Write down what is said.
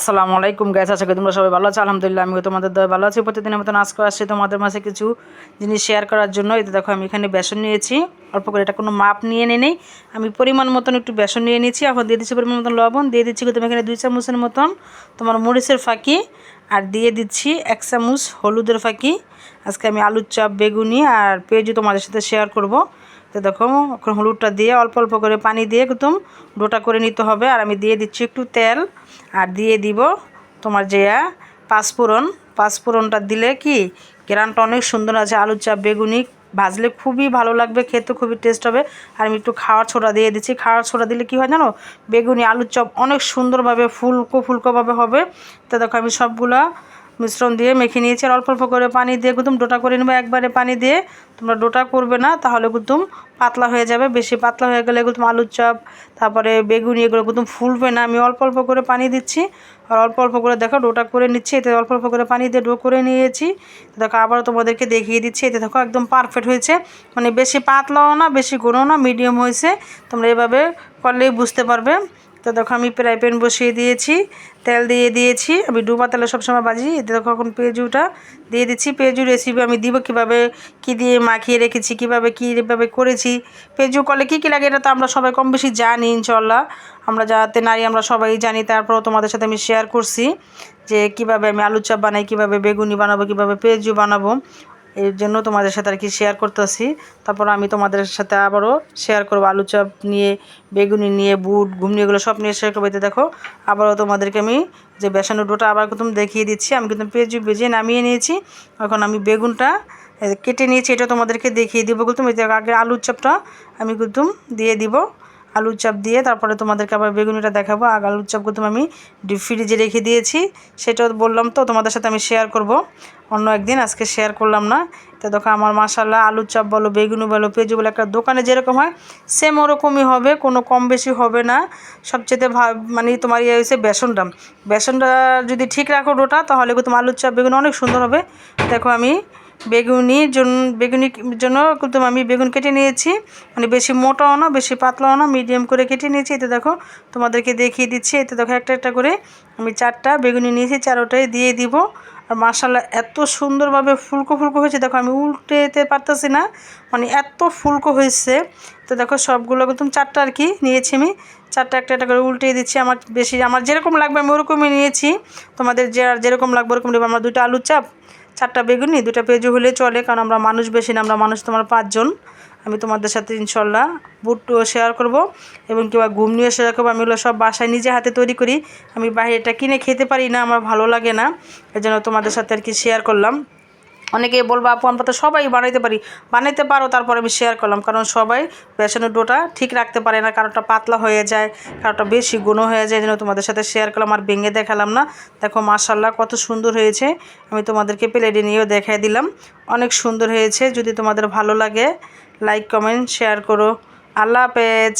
আসসালামু আলাইকুম গাইস, আশা করি তোমরা সবাই ভালো আছো। আলহামদুলিল্লাহ আমিও তোমাদের দয়া ভালো আছি। প্রতিদিনের মতন আজকে আসছি তোমাদের মাঝে কিছু জিনিস শেয়ার করার জন্য। এই দেখো আমি এখানে বেসন নিয়েছি অল্প করে, এটা কোনো মাপ নিয়ে নেই, আমি পরিমাণ মতন একটু বেসন নিয়ে নিয়েছি। এখন দিয়ে দিচ্ছি পরিমাণ মতন লবণ, দিয়ে দিচ্ছি তুমি এখানে 2 চামচের মতন তোমার মরিচের ফাঁকি, আর দিয়ে দিচ্ছি 1 চামচ হলুদের ফাঁকি। আজকে আমি আলুর চপ, বেগুনি আর পেঁয়াজু তোমাদের সাথে শেয়ার করব। তো দেখো এখন হলুদটা দিয়ে অল্প অল্প করে পানি দিয়ে একদম ডোটা করে নিতে হবে। আর আমি দিয়ে দিচ্ছি একটু তেল, আর দিয়ে দিব তোমার যে পাঁচফোড়নটা দিলে কি গ্রানটা অনেক সুন্দর আছে। আলুর চাপ বেগুনি ভাজলে খুবই ভালো লাগবে, খেতে খুবই টেস্ট হবে। আর আমি একটু খাওয়ার ছোড়া দিয়ে দিচ্ছি। খাওয়ার ছোড়া দিলে কি হয় জানো, বেগুনি আলুর চপ অনেক সুন্দরভাবে ফুলকোভাবে হবে। তো দেখো আমি সবগুলা মিশ্রণ দিয়ে মেখে নিয়েছি। আর অল্প অল্প করে পানি দিয়ে একদম ডোটা করে নেবো। একবারে পানি দিয়ে তোমরা ডোটা করবে না, তাহলে একদম পাতলা হয়ে যাবে। বেশি পাতলা হয়ে গেলে একদম আলুর চপ তারপরে বেগুনি এগুলো একদম ফুলবে না। আমি অল্প অল্প করে পানি দিচ্ছি, আর অল্প অল্প করে দেখো ডোটা করে নিচ্ছি। এতে অল্প অল্প করে পানি দিয়ে ডো করে নিয়েছি। দেখো আবারও তোমাদেরকে দেখিয়ে দিচ্ছি। এতে দেখো একদম পারফেক্ট হয়েছে, মানে বেশি পাতলাও না বেশি ঘনও না, মিডিয়াম হয়েছে। তোমরা এভাবে করলেই বুঝতে পারবে। তো দেখো আমি ফ্রাই প্যান বসিয়ে দিয়েছি, তেল দিয়ে দিয়েছি। আমি ডুবা তেলে সবসময় ভাজি। এতে দেখো এখন পেঁয়াজুটা দিয়ে দিচ্ছি। পেঁয়াজু রেসিপি আমি দিব কীভাবে কী দিয়ে মাখিয়ে রেখেছি, কীভাবে করেছি। পেঁয়াজু করলে কী কী লাগে এটা তো আমরা সবাই কম বেশি জানি ইনশাল্লাহ। আমরা যাতে নারী আমরা সবাই জানি। তারপরেও তোমাদের সাথে আমি শেয়ার করছি যে কীভাবে আমি আলুর চপ বানাই, কীভাবে বেগুনি বানাবো, কীভাবে পেঁয়াজু বানাবো। এর জন্য তোমাদের সাথে আর কি শেয়ার করতেছি। তারপর আমি তোমাদের সাথে আবারও শেয়ার করবো আলু চপ নিয়ে, বেগুনি নিয়ে, বুট ঘুমনি এগুলো সব নিয়ে শেয়ার করবো। এতে দেখো আবারও তোমাদেরকে আমি যে বেসনের ডোটা আবার কিন্তু দেখিয়ে দিচ্ছি। আমি কিন্তু পেঁয়াজু ভেজে নামিয়ে নিয়েছি। এখন আমি বেগুনটা কেটে নিয়েছি, এটা তোমাদেরকে দেখিয়ে দিব। কিন্তু আগে আলুর চপটা আমি কিন্তু দিয়ে দিব। আলুর চপ দিয়ে তারপরে তোমাদেরকে আবার বেগুনিটা দেখাবো। আর আলুর চপ কিন্তু আমি ডিপ ফ্রিজে রেখে দিয়েছি, সেটাও বললাম তো তোমাদের সাথে আমি শেয়ার করব অন্য একদিন, আজকে শেয়ার করলাম না। তো দেখো আমার মাশাআল্লাহ আলুর চপ বলো, বেগুনি বলো, পেঁয়াজু বলো, একটা দোকানে যেরকম হয় সেম ওরকমই হবে, কোনো কম বেশি হবে না। সবচেয়ে মানে তোমার ইয়ে হয়েছে বেসনটা যদি ঠিক রাখো ডোটা, তাহলে তোমার আলুর চপ বেগুনি অনেক সুন্দর হবে। দেখো আমি বেগুনির জন্য কিন্তু আমি বেগুন কেটে নিয়েছি, মানে বেশি মোটাও না বেশি পাতলাও না, মিডিয়াম করে কেটে নিয়েছি। এতে দেখো তোমাদেরকে দেখিয়ে দিচ্ছি। এতে দেখো একটা একটা করে আমি 4টা বেগুনি নিয়েছি, 4টাই দিয়ে দিব। আর মাশাআল্লাহ এত সুন্দরভাবে ফুলকো হয়েছে, দেখো আমি উল্টেতে পারতেছি না, মানে এত ফুলকো হয়েছে। তো দেখো সবগুলো একদম 4টা আর কি নিয়েছি আমি, 4টা একটা একটা করে উল্টে দিচ্ছি। আমার যেরকম লাগবে আমি ওরকমই নিয়েছি। তোমাদের যেরকম লাগবে ওরকম নেবে। আমার 2টা আলুর চাপ, 4টা বেগুনি, 2টা পেঁয়াজু হলে চলে, কারণ আমরা মানুষ বেশি না, আমরা মানুষ তোমার 5 জন। আমি তোমাদের সাথে ইনশাল্লাহ বুটও শেয়ার করব এবং কিংবা ঘুমনিও শেয়ার করবো। আমি ওগুলো সব বাসায় নিজে হাতে তৈরি করি। আমি বাইরেটা কিনে খেতে পারি না, আমার ভালো লাগে না, এই জন্য তোমাদের সাথে আর কি শেয়ার করলাম। অনেকেই বলবো আপু আমরা তো সবাই বানাইতে পারো, তারপর আমি শেয়ার করলাম। কারণ সবাই বেসনের ডোটা ঠিক রাখতে পারে না, কারোটা পাতলা হয়ে যায়, কারোটা বেশি ঘন হয়ে যায়। এই জন্য তোমাদের সাথে শেয়ার করলাম, আর ভেঙে দেখালাম না। দেখো মাশাআল্লাহ কত সুন্দর হয়েছে, আমি তোমাদেরকে প্লেটে নিয়েও দেখাই দিলাম। অনেক সুন্দর হয়েছে। যদি তোমাদের ভালো লাগে লাইক কমেন্ট শেয়ার করো। আল্লাহ হাফেজ।